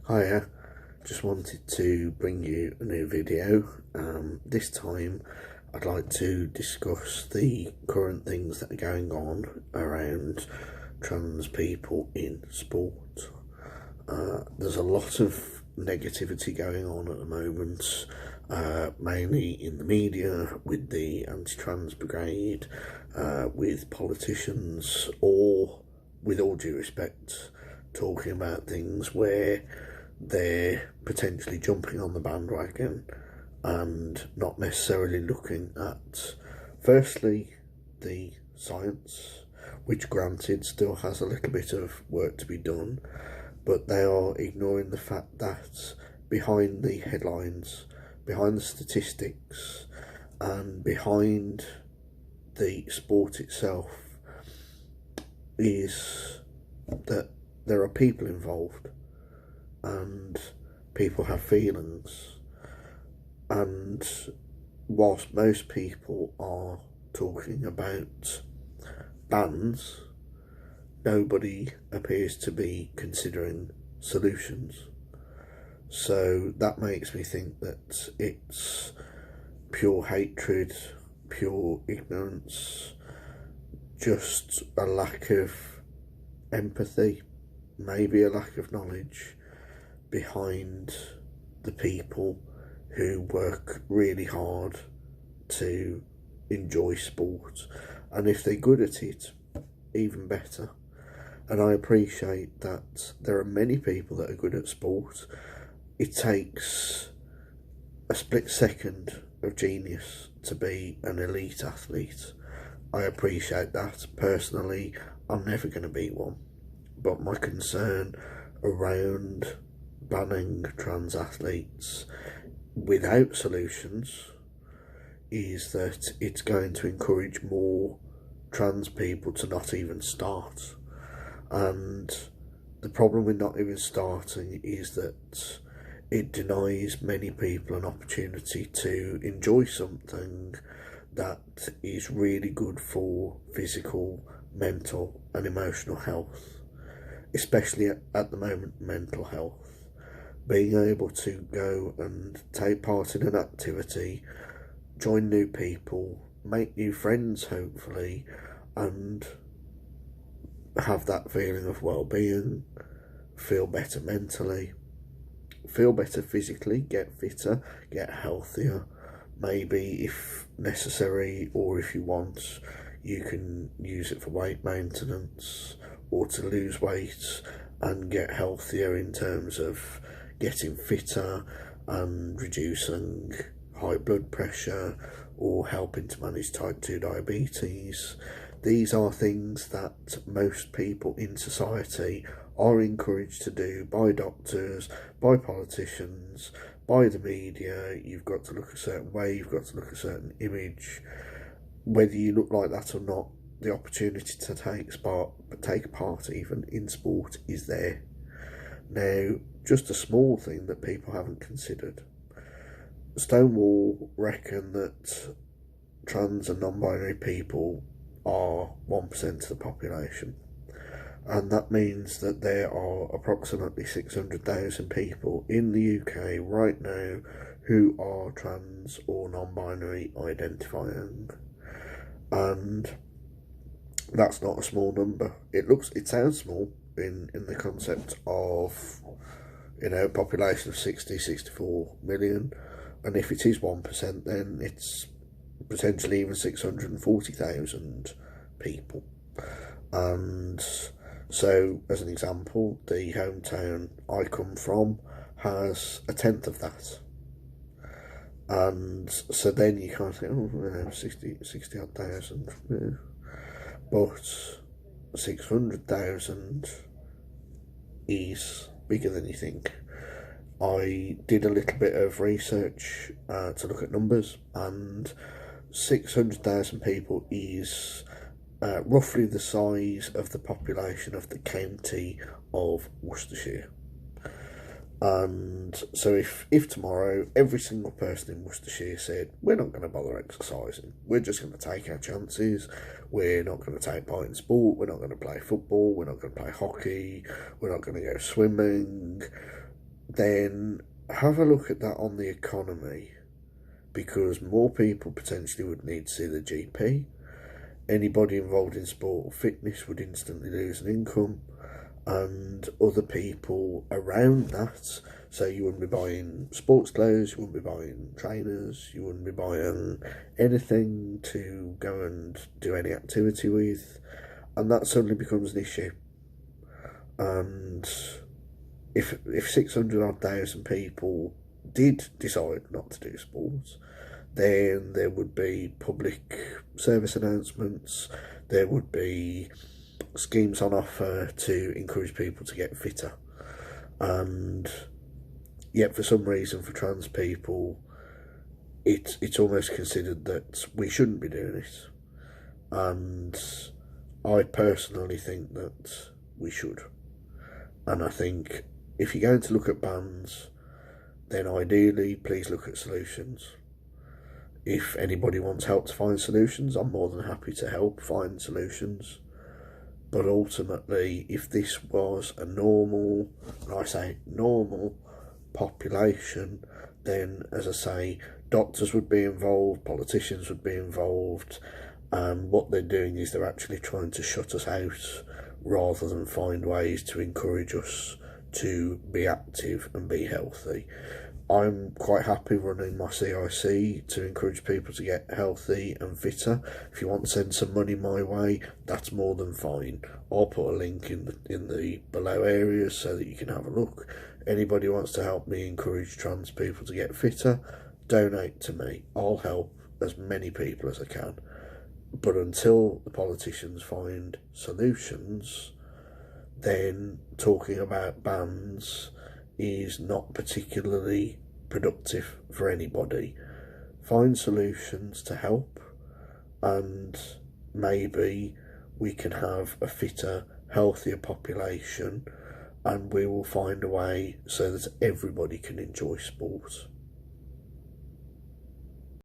Hiya, just wanted to bring you a new video. This time I'd like to discuss the current things that are going on around trans people in sport. There's a lot of negativity going on at the moment, mainly in the media, with the anti-trans brigade, with politicians, or, with all due respect, talking about things where they're potentially jumping on the bandwagon and not necessarily looking at, firstly, the science, which granted still has a little bit of work to be done, but they are ignoring the fact that behind the headlines, behind the statistics, and behind the sport itself is that there are people involved, and people have feelings, and whilst most people are talking about bans, nobody appears to be considering solutions. So that makes me think that it's pure hatred, pure ignorance, just a lack of empathy, maybe a lack of knowledge behind the people who work really hard to enjoy sport, and if they're good at it, even better. And I appreciate that there are many people that are good at sport. It takes a split second of genius to be an elite athlete. I appreciate that. Personally, I'm never going to be one, but my concern around banning trans athletes without solutions is that it's going to encourage more trans people to not even start. And the problem with not even starting is that it denies many people an opportunity to enjoy something that is really good for physical, mental and emotional health, especially at the moment mental health. Being able to go and take part in an activity, join new people, make new friends hopefully, and have that feeling of well-being, feel better mentally, feel better physically, get fitter, get healthier. Maybe if necessary, or if you want, you can use it for weight maintenance or to lose weight and get healthier in terms of getting fitter and reducing high blood pressure or helping to manage type 2 diabetes. These are things that most people in society are encouraged to do by doctors, by politicians, by the media. You've got to look a certain way, you've got to look a certain image. Whether you look like that or not, the opportunity to take part even in sport is there. Now, just a small thing that people haven't considered. Stonewall reckon that trans and non-binary people are 1% of the population, and that means that there are approximately 600,000 people in the UK right now who are trans or non-binary identifying, and that's not a small number. It sounds small in the concept of, population of 64 million, and if it is 1%, then it's potentially even 640,000 people. And so, as an example, the hometown I come from has a tenth of that. And so then you can't say, 60 odd thousand. Yeah. But 600,000 is bigger than you think. I did a little bit of research to look at numbers, and 600,000 people is roughly the size of the population of the county of Worcestershire. And so if tomorrow every single person in Worcestershire said, we're not going to bother exercising, we're just going to take our chances, we're not going to take part in sport, we're not going to play football, we're not going to play hockey, we're not going to go swimming, then have a look at that on the economy, because more people potentially would need to see the GP. Anybody involved in sport or fitness would instantly lose an income, and other people around that. So you wouldn't be buying sports clothes, you wouldn't be buying trainers, you wouldn't be buying anything to go and do any activity with, and that suddenly becomes an issue. And if 600 odd thousand people did decide not to do sports, then there would be public service announcements, there would be schemes on offer to encourage people to get fitter. And yet for some reason, for trans people, it's almost considered that we shouldn't be doing it. And I personally think that we should. And I think if you're going to look at bans, then ideally please look at solutions. If anybody wants help to find solutions, I'm more than happy to help find solutions. But ultimately, if this was a normal, and I say normal, population, then, as I say, doctors would be involved, politicians would be involved, and what they're doing is they're actually trying to shut us out rather than find ways to encourage us to be active and be healthy. I'm quite happy running my CIC to encourage people to get healthy and fitter. If you want to send some money my way, that's more than fine. I'll put a link in the below areas so that you can have a look. Anybody wants to help me encourage trans people to get fitter, donate to me. I'll help as many people as I can. But until the politicians find solutions, then talking about bans is not particularly productive for anybody. Find solutions to help, and maybe we can have a fitter, healthier population, and we will find a way so that everybody can enjoy sport.